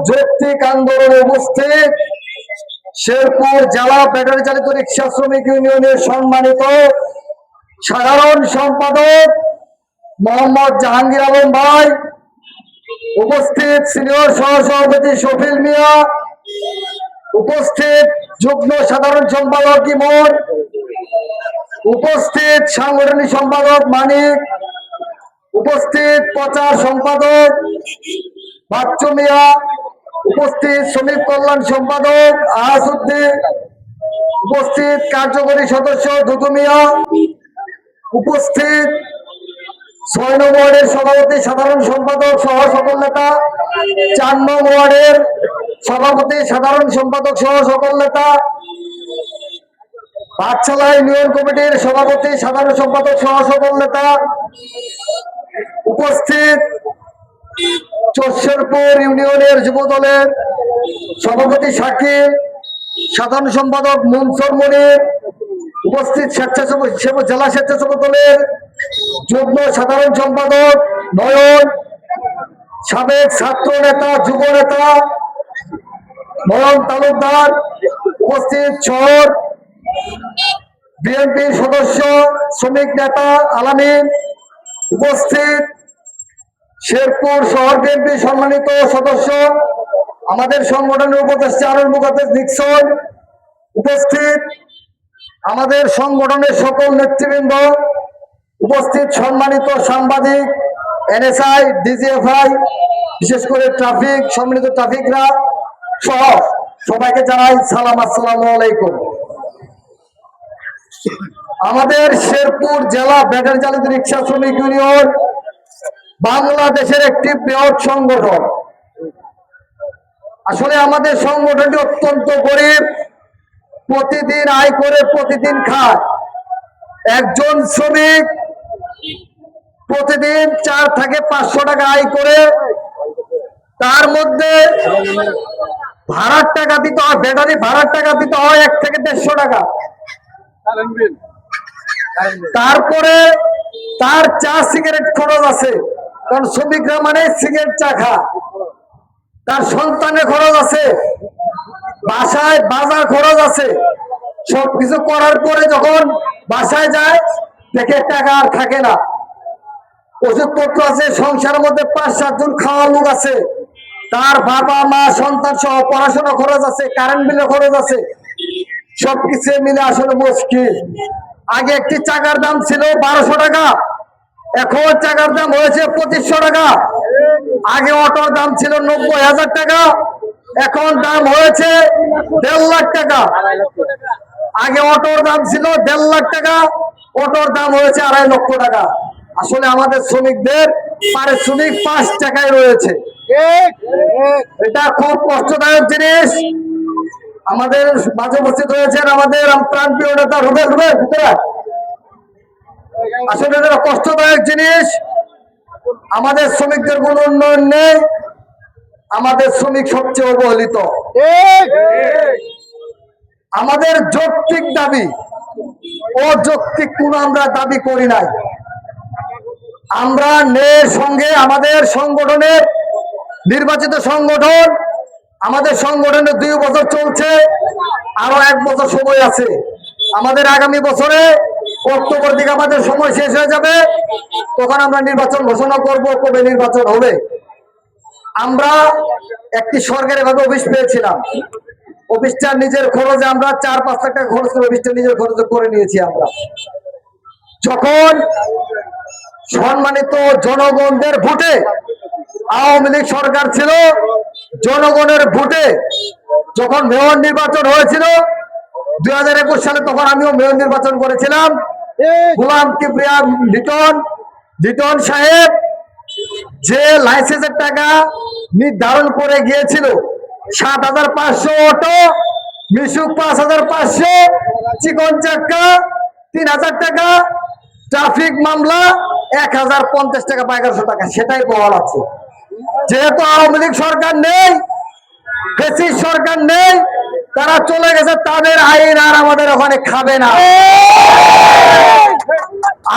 যৌক্তিক আন্দোলনে উপস্থিত শেরপুর জেলা ব্যাটারি চালিত রিক্সা শ্রমিক ইউনিয়নের সম্মানিত সাধারণ সম্পাদক মোহাম্মদ জাহাঙ্গীর আলম ভাই, উপস্থিত সিনিয়র সহসভাপতি শফিল মিয়া, উপস্থিত যুগ্ম সাধারণ সম্পাদক ইমন, উপস্থিত সাংগঠনিক সম্পাদক মানিক, উপস্থিত প্রচার সম্পাদক বাচ্চু মিয়া, উপস্থিত শ্রমিক কল্যাণ সম্পাদক আহাসুদ্দিন, উপস্থিত কার্যকরী সদস্য দুদু মিয়া, উপস্থিত ৬ নং ওয়ার্ডের সভাপতি সাধারণ সম্পাদক সহ সকল নেতা, ৪ নং ওয়ার্ডের সভাপতি সাধারণ সম্পাদক সহ সকল নেতা, পাঠশালা ইউনিয়ন কমিটির সভাপতি সাধারণ সম্পাদক সহ সকল নেতা, উপস্থিত চরশেরপুর ইউনিয়নের যুব দলের সভাপতি শাকিল, সাধারণ সম্পাদক মনসুর মনির, উপস্থিত জেলা স্বেচ্ছাসেবক দলের যুগ্ম সাধারণ সম্পাদক নয়ন, সাবেক ছাত্র নেতা যুব নেতা নয়ন তালুকদার, উপস্থিত শহর বিএনপির সদস্য শ্রমিক নেতা আলামিন, উপস্থিত শেরপুর শহর বিএনপির সম্মানিত সদস্য আমাদের সংগঠনের উপদেষ্টা আরুল মুকাদ্দেস নিক্সন, উপস্থিত আমাদের সংগঠনের সকল নেতৃবৃন্দ, উপস্থিত সম্মানিত সাংবাদিক, এনএসআই, ডিজিএফআই, বিশেষ করে ট্রাফিক সম্মানিত ট্রাফিকরা সহ সবাইকে জানাই সালাম, আসসালামু আলাইকুম। আমাদের শেরপুর জেলা ব্যাটারি চালিত রিক্সা শ্রমিক ইউনিয়ন বাংলাদেশের একটি বৃহৎ সংগঠন। আসলে আমাদের সংগঠনটি অত্যন্ত গরিব, প্রতিদিন আয় করে প্রতিদিন খায়। একজন শ্রমিক প্রতিদিন 4 থেকে 500 টাকা আয় করে, তার মধ্যে ভাড়ার টাকা দিতে হয়, ব্যাটারি ভাড়ার টাকা দিতে হয় 1 থেকে 150 টাকা। তারপরে তার চা সিগারেট খরচ আছে, কারণ শ্রমিকরা মানে সিগারেট চা খা, তার সন্তানের খরচ আছে, বাসায় বাজার খরচ আছে। সবকিছু করার পরে যখন বাসায় যায় দেখে টাকা আর থাকে না। ওষুধপত্র আছে, সংসারের মধ্যে 5-7 জন খাওয়ার লোক আছে, তার বাবা মা সন্তান সহ পড়াশোনা খরচ আছে, কারেন্ট বিলের খরচ আছে, সবকিছু মিলে আসলে মুশকিল। আগে একটি চাকার দাম ছিল 1200 টাকা, এখন চাকার দাম হয়েছে 2500 টাকা। আগে অটোর দাম ছিল 90,000 টাকা, এখন দাম হয়েছে 1.5 লাখ টাকা। আগে অটোর দাম ছিল 1.5 লাখ টাকা, অটোর দাম হয়েছে 2.5 লক্ষ টাকা। আসলে আমাদের শ্রমিকদের পারিশ্রমিক 5 টাকায় রয়েছে। এটা খুব কষ্টদায়ক জিনিস। আমাদের মাঝে উপস্থিত হয়েছেন আমাদের প্রাণপ্রিয় নেতা রুবেল ভিতরে। আসলে এটা কষ্টদায়ক জিনিস। আমাদের শ্রমিকদের কোনো উন্নয়ন নেই, আমাদের শ্রমিক সবচেয়ে অবহেলিত। আমাদের যৌক্তিক দাবি, অযৌক্তিক কোনো আমরা দাবি করি নাই। আমরা ন্যায়ের সঙ্গে আমাদের সংগঠনের নির্বাচিত সংগঠন, আমাদের সংগঠনের 2 বছর চলছে, আরো 1 বছর সময় আছে। আমাদের আগামী বছরে অক্টোবর দিকে আমাদের সময় শেষ হয়ে যাবে, তখন আমরা নির্বাচন ঘোষণা করব, কবে নির্বাচন হবে। আমরা একটি সরকারি ভাবে অফিস পেয়েছিলাম, অফিসটা নিজের খরচে আমরা 4-5 লাখ টাকা খরচ করে অফিসটা নিজের খরচে করে নিয়েছি। আমরা যখন সম্মানিত জনগণদের ভোটে আওয়ামী লীগ সরকার ছিল, জনগণের ভোটে যখন মেয়র নির্বাচন হয়েছিল 2021 সালে, তখন আমিও মেয়র নির্বাচন করেছিলাম। গোলাম কিবরিয়া লিটন সাহেব যে লাইসেন্সের টাকা নির্ধারণ করে গিয়েছিল 7,500 অটো, মিশুক 5,500, চিকন চাক্কা 3,000 টাকা, ট্রাফিক মামলা 1,050 টাকা বা 1,100 টাকা, সেটাই বহাল আছে। যেহেতু আওয়ামী লীগ সরকার নেই, ফ্যাসিস্ট সরকার নেই, তারা চলে গেছে, তাদের আইন আর আমাদের ওখানে খাবে না।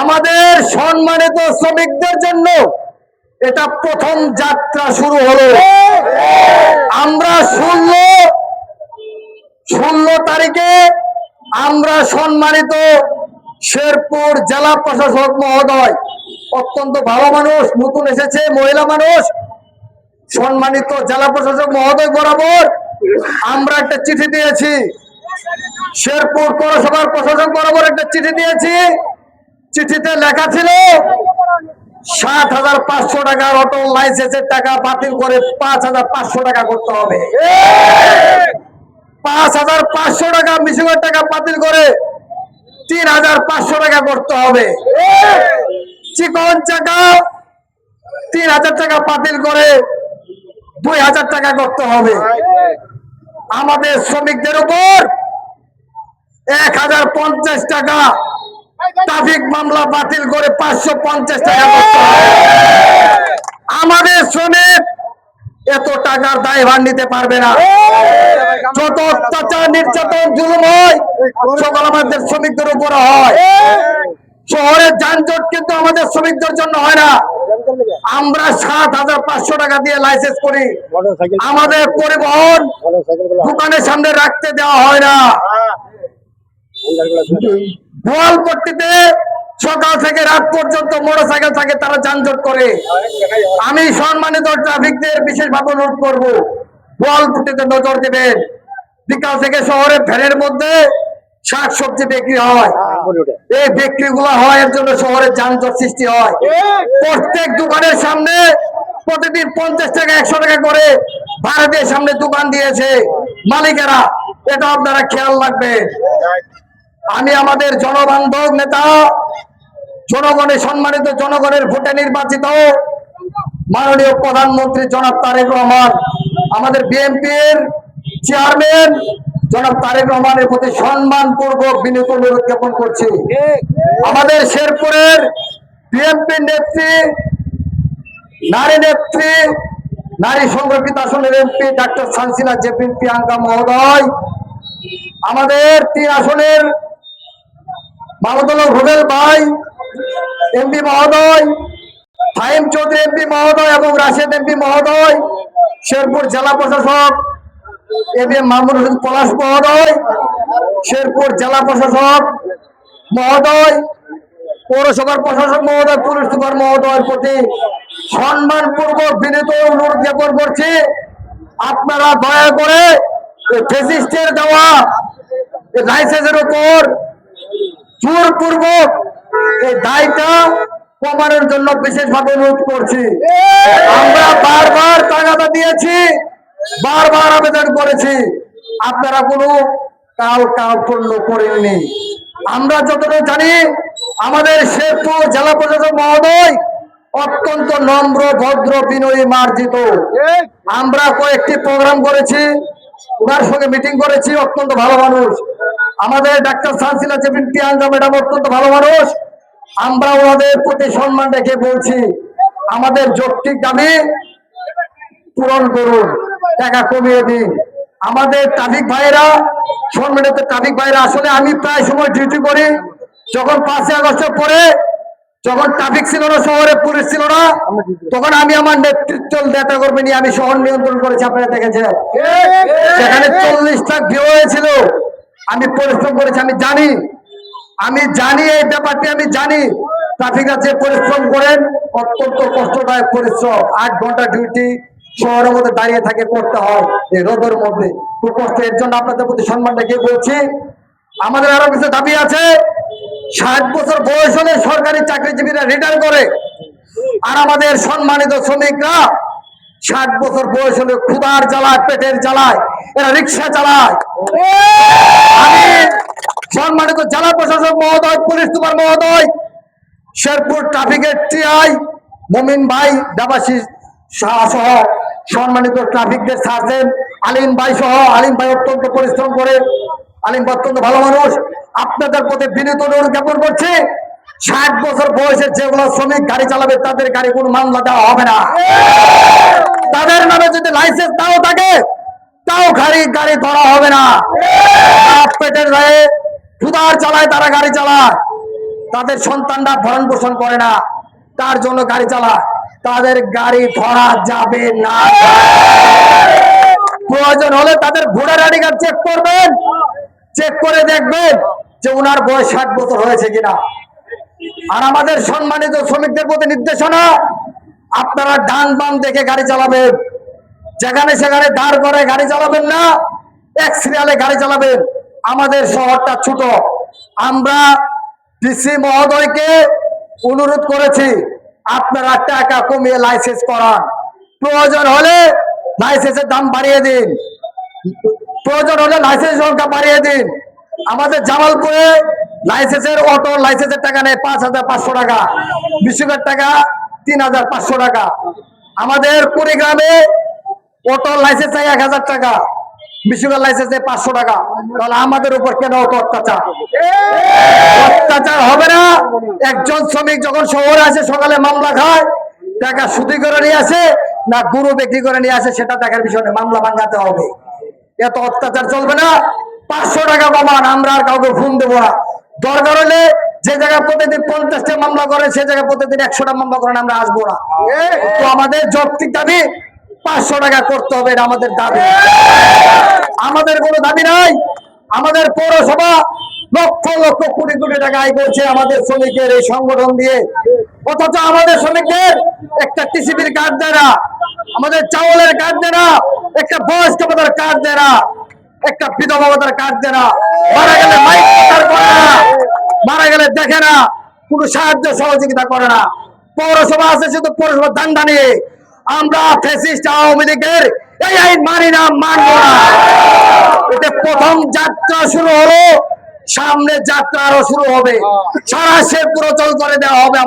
আমাদের সম্মানিত শ্রমিকদের জন্য এটা প্রথম যাত্রা শুরু হলো। আমরা সম্মানিত শেরপুর জেলা প্রশাসক মহোদয়, অত্যন্ত ভালো মানুষ, নতুন এসেছে, মহিলা মানুষ, সম্মানিত জেলা প্রশাসক মহোদয় বরাবর আমরা একটা চিঠি দিয়েছি। শেরপুর পৌরসভার প্রশাসক বরাবর একটা চিঠি দিয়েছি। চিঠিতে লেখা ছিল ৭,৫০০ টাকার অটো লাইসেন্সের টাকা বাতিল করে ৫,৫০০ টাকা করতে হবে। ৫,৫০০ টাকা মিশনের টাকা বাতিল করে ৩,৫০০ টাকা করতে হবে। চিকন চাকা ৩,০০০ টাকা বাতিল করে ২,০০০ টাকা করতে হবে। আমাদের শ্রমিকদের উপর ১,০৫০ টাকা ট্রাফিক মামলা বাতিল করে ৫৫০ টাকা করতে হবে। আমাদের শ্রমিক এত টাকার দায়ভার নিতে পারবে না। যত অত্যাচার, নির্যাতন, জুলুম হয় সকল আমাদের শ্রমিকদের উপর হয়। শহরের যানজট কিন্তু আমাদের শ্রমিকদের জন্য হয় না। আমরা ৭,৫০০ টাকা দিয়ে লাইসেন্স করি, আমাদের পরিবহন দোকানের সামনে রাখতে দেওয়া হয় না। বোয়ালপট্টিতে সকাল থেকে রাত পর্যন্ত মোটরসাইকেল থাকে, তারা যানজট করে। আমি সম্মানিত ট্রাফিকদের বিশেষভাবে অনুরোধ করব, বোয়ালপট্টিতে নজর দেবেন। বিকাল থেকে শহরে ভ্যানের মধ্যে শাকসবজি বিক্রি হয়, এই বিক্রি গুলো হয় এর জন্য শহরে যানজট সৃষ্টি হয়। প্রত্যেক দোকানের সামনে প্রতিদিন ৫০ টাকা ১০০ টাকা করে ভাড়া দিয়ে সামনে দোকান দিয়েছে মালিকেরা, এটা আপনারা খেয়াল রাখবেন। আমি আমাদের জনবান্ধব নেতা, জনগণের সম্মানিত, জনগণের ভোটে নির্বাচিত মাননীয় প্রধানমন্ত্রী জনাব তারেক রহমান, আমাদের বিএনপির চেয়ারম্যান জনাব তারেক রহমানের প্রতি সম্মানপূর্বক বিনীত অনুরোধ জ্ঞাপন করছি। আমাদের শেরপুরের বিএনপির নেত্রী, নারী সংরক্ষিত আসনের এমপি ডাক্তার সানসিলা জেপিন প্রিয়াঙ্কা মহোদয়, আমাদের ৩ আসনের মাহমুদুল্লাহ রুবেল ভাই এমপি মহোদয়, ফাহিম চৌধুরী এমপি মহোদয় এবং রাশেদ এমপি মহোদয়, শেরপুর জেলা প্রশাসক এম এ মামুন হোসেন পলাশ মহোদয়, শেরপুর জেলা প্রশাসক মহোদয়, পৌরসভার প্রশাসক মহোদয়, পুলিশ সুপার মহোদয়ের প্রতি সম্মানপূর্বক বিনীত অনুরোধ জ্ঞাপন করছি, আপনারা দয়া করে ফেসিস্টের দেওয়া লাইসেন্সের উপর জোরপূর্বক এই দায়টা কমানোর জন্য বিশেষভাবে অনুরোধ করছি। আমরা বারবার তাগাদা দিয়েছি, বারবার আবেদন করেছি, আপনারা কোনো কাল করেননি। আমরা যতটা জানি আমাদের শেরপুর জেলা প্রশাসক মহোদয় অত্যন্ত নম্র, ভদ্র, বিনয়ী, মার্জিত। আমরা কয়েকটি প্রোগ্রাম করেছি, ওনার সঙ্গে মিটিং করেছি, অত্যন্ত ভালো মানুষ। আমাদের ডাক্তার সানসিলা জেপিন প্রিয়াঙ্কা ম্যাডাম অত্যন্ত ভালো মানুষ। আমরা ওনাদের প্রতি সম্মান রেখে বলছি, আমাদের যৌক্তিক দাবি পূরণ করুন, টাকা কমিয়ে দিন। আমাদের ট্রাফিক ভাইরা, সম্মানিত ট্রাফিক ভাইরা, আসলে আমি প্রায় সময় ডিউটি করি। যখন ৫ই আগস্টের পরে যখন ট্রাফিক ছিল না, শহরে পুলিশ ছিল না, তখন আমি আমার নেতৃত্ব নেতা কর্মী নিয়ে আমি শহর নিয়ন্ত্রণ করেছি, আপনারা দেখেছেন। সেখানে ৪০ লাখ ভিউ হয়েছিল। আমি পরিশ্রম করেছি, আমি জানি এই ব্যাপারটি, আমি জানি ট্রাফিক আছে পরিশ্রম করেন, অত্যন্ত কষ্টদায়ক পরিশ্রম। ৮ ঘন্টা ডিউটি শহরের মধ্যে দাঁড়িয়ে থাকে, করতে হয় এই রোদের মধ্যে, খুব কষ্ট। এর জন্য আপনাদের প্রতি সম্মান রেখে বলছি, আমাদের আরো কিছু দাবি আছে। ৬০ বছর বয়স হলে সরকারি চাকরিজীবীরা রিটায়ার করে, আর আমাদের সম্মানিত শ্রমিকরা ৬০ বছর বয়স হলে ক্ষুধার জ্বালায়, পেটের জ্বালায় এরা রিক্সা চালায়। আমি সম্মানিত জেলা প্রশাসক মহোদয়, পুলিশ সুপার মহোদয়, শেরপুর ট্রাফিকের টিআই মমিন ভাই, দেবাশিস সহ সম্মানিত ট্রাফিকদের ছাড়ছেন, আলিম ভাই সহ, আলিম ভাই অত্যন্ত পরিশ্রম করে, আলিম ভাই অত্যন্ত ভালো মানুষ। আপনাদের প্রতি বিনীত অনুরোধ জ্ঞাপন করছি, ৬০ বছর বয়সে যেগুলো শ্রমিক গাড়ি চালাবে তাদের গাড়ি কোনো মামলা দেওয়া হবে না। তাদের নামে যদি লাইসেন্স নাও থাকে তাও গাড়ি ধরা হবে না। পেটের গায়ে ক্ষুধার চালায়, তারা গাড়ি চালায়, তাদের সন্তানরা ভরণ পোষণ করে না, তার জন্য গাড়ি চালায়, তাদের গাড়ি ধরা যাবে না। প্রয়োজন হলে তাদের ভোটার আইডি কার্ড চেক করবেন, চেক করে দেখবেন যে ওনার বয়স 60 বছর হয়েছে কিনা। আর আমাদের সম্মানিত শ্রমিকদের প্রতি নির্দেশনা, আপনারা ডান বাম দেখে গাড়ি চালাবেন, যেখানে সেখানে দাঁড় করে গাড়ি চালাবেন না, এক সিরিয়ালে গাড়ি চালাবেন। আমাদের শহরটা ছোট, আমরা ডিসি মহোদয়কে অনুরোধ করেছি আপনারা টাকা কমিয়ে লাইসেন্স করান, প্রয়োজন হলে লাইসেন্সের দাম বাড়িয়ে দিন, প্রয়োজন হলে লাইসেন্স সংখ্যা বাড়িয়ে দিন। আমাদের জামালপুরে লাইসেন্সের অটো লাইসেন্সের টাকা নেয় 5,500 টাকা, বিশুকের টাকা 3,500 টাকা। আমাদের কুড়িগ্রামে অটো লাইসেন্স চাই 1,000 টাকা, বিশুকের লাইসেন্স 500 টাকা। তাহলে আমাদের উপর কেন অত অত্যাচার? অত্যাচার হবে না। একজন শ্রমিক যখন শহরে আসে, সকালে মামলা খায়, টাকা সুদি করে নিয়ে আসে না গরু বিক্রি করে নিয়ে আসে, সেটা দেখার বিষয় নেই, মামলা ভাঙাতে হবে। এত অত্যাচার চলবে না। 500 টাকা কমান, আমরা আর কাউকে ফোন দেবো না। দরকার হলে যে জায়গায় প্রতিদিন 50টা মামলা করেন, সে জায়গায় প্রতিদিন 100টা মামলা করেন, আমরা আসবো না। তো আমাদের যৌক্তিক দাবি 500 টাকা করতে হবে, এটা আমাদের দাবি। আমাদের কোনো দাবি নাই। আমাদের পৌরসভা লক্ষ লক্ষ কোটি কোটি টাকা আয় করছে আমাদের শ্রমিকের এই সংগঠন দিয়ে, অথচ আমাদের শ্রমিকদের একটা টিসিবির কার্ড দেয় না, আমাদের চাউলের কার্ড দেয় না, একটা বয়স্ক ভাতার কার্ড দেয় না, একটা বিধবা ভাতার কার্ড দেয় না, মারা গেলে মাইক প্রচার করে না, মারা গেলে দেখে না, কোনো সাহায্য সহযোগিতা করে না। পৌরসভা আছে শুধু পৌরসভা দান্ডা নিয়ে। আমরা ফ্যাসিস্ট আওয়ামী লীগের এই আইন মানি না, মানব না। এতে প্রথম যাত্রা শুরু হলো, সামনে যাত্রা আরো শুরু হবে, সারা শেরপুর অচল করে দেওয়া হবে।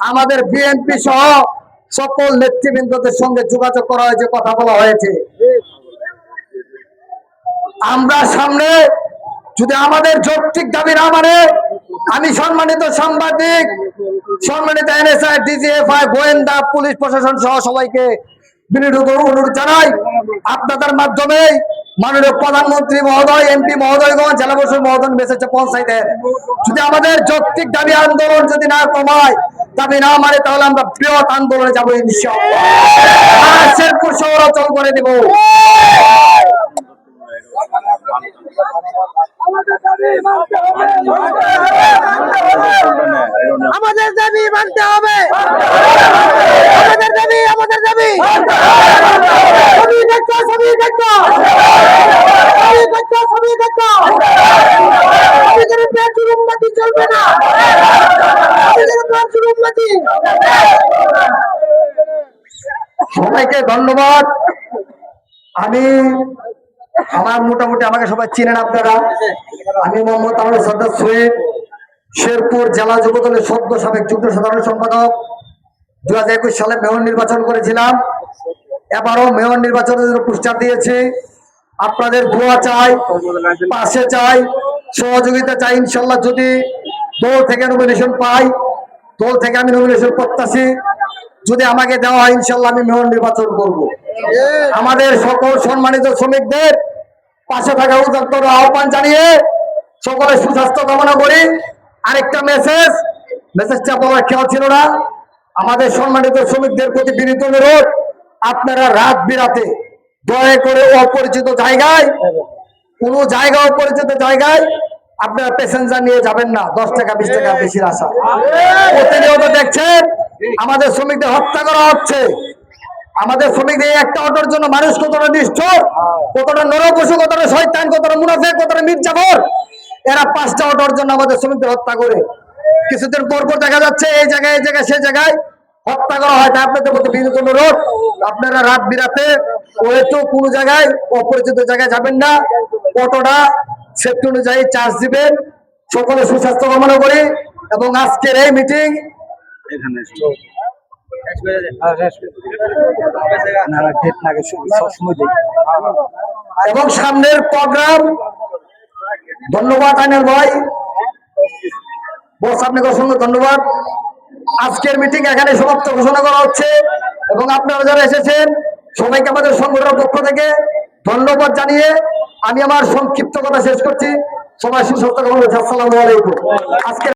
আমাদের বিএনপি সহ সকল নেতৃবৃন্দদের সঙ্গে যোগাযোগ করা হয়েছে, কথা বলা হয়েছে। আমরা সামনে যদি আমাদের যৌক্তিক দাবি না মানে, আমি সম্মানিত সাংবাদিক, সম্মানিত এনএসআই, ডিজিএফআই, গোয়েন্দা, পুলিশ প্রশাসন সহ সবাইকে বিনীত অনুরোধ জানাই, আপনাদের মাধ্যমে মাননীয় প্রধানমন্ত্রী মহোদয়, এমপি মহোদয়গণ, জেলা পরিষদ মহোদয় মেসেজে পৌঁছাই দেন। যদি আমাদের যৌক্তিক দাবি আন্দোলন যদি না কমায়, দাবি না মানে, তাহলে আমরা বৃহৎ আন্দোলনে যাবো ইনশাআল্লাহ। শেরপুর শহর অচল করে দেব। আমাদের দাবি মানতে হবে, আমাদের দাবি, আমাদের দাবি। চলবে না, সবাইকে ধন্যবাদ। আমি আমার মোটামুটি আমাকে সবাই চিনেন আপনারা। আমি মোহাম্মদ আমির সর্দার শহীদ, শেরপুর জেলা যুবদলের সদ্য সাবেক যুগ্ম সাধারণ সম্পাদক। 2021 সালে মেয়র নির্বাচন করেছিলাম, এবারও মেয়র নির্বাচনের জন্য প্রস্তাব দিয়েছি। আপনাদের দোয়া চাই, পাশে চাই, সহযোগিতা চাই। ইনশাল্লাহ যদি দল থেকে নমিনেশন পাই, দল থেকে আমি নমিনেশন প্রত্যাশী, যদি আমাকে দেওয়া হয় ইনশাল্লাহ আমি মেয়র নির্বাচন করব। আমাদের সকল সম্মানিত শ্রমিকদের পাশে থাকা উদাত্ত আহ্বান জানিয়ে সকলের সুস্বাস্থ্য কামনা করি। আরেকটা মেসেজটা বলার খেয়াল ছিল না, আমাদের সম্মানিত শ্রমিকদের প্রতি বিনীত অনুরোধ, আপনারা রাত বিরাতে দয়া করে অপরিচিত জায়গায়, কোনো জায়গা অপরিচিত জায়গায় আপনারা প্যাসেঞ্জার নিয়ে যাবেন না। 10 টাকা 20 টাকা বেশির আশা। প্রতিনিয়ত দেখছেন আমাদের শ্রমিকদের হত্যা করা হচ্ছে। আমাদের শ্রমিকদের একটা অটোর জন্য মানুষ কতটা নিষ্ঠুর, কতটা নরপশু, কতটা শয়তান, কতটা মুনাফিক, কতটা মির্জাফর। এরা 5টা অটোর জন্য আমাদের শ্রমিকদের হত্যা করে। কিছুদিন পর পর দেখা যাচ্ছে এই জায়গায় সে জায়গায় হত্যা করা হয়। তাই আপনাদের প্রতি বিনীত অনুরোধ, আপনারা রাত বিরাতে হয়তো কোনো জায়গায় অপরিচিত জায়গায় যাবেন না। অটোটা সেফটি অনুযায়ী চার্জ দিবেন। সকলে সুস্বাস্থ্য কামনা করি এবং আজকের এই মিটিং এবং সামনের প্রোগ্রাম। ধন্যবাদ আইনাল ভাই, বস আপনাকে অসংখ্য ধন্যবাদ। আজকের মিটিং এখানে সমাপ্ত ঘোষণা করা হচ্ছে এবং আপনারা যারা এসেছেন সবাইকে আমাদের সংগঠনের পক্ষ থেকে ধন্যবাদ জানিয়ে আমি আমার সংক্ষিপ্ত কথা শেষ করছি। সবাই সুস্বাস্থ্য কামনা করছি। আসসালামু আলাইকুম। আজকে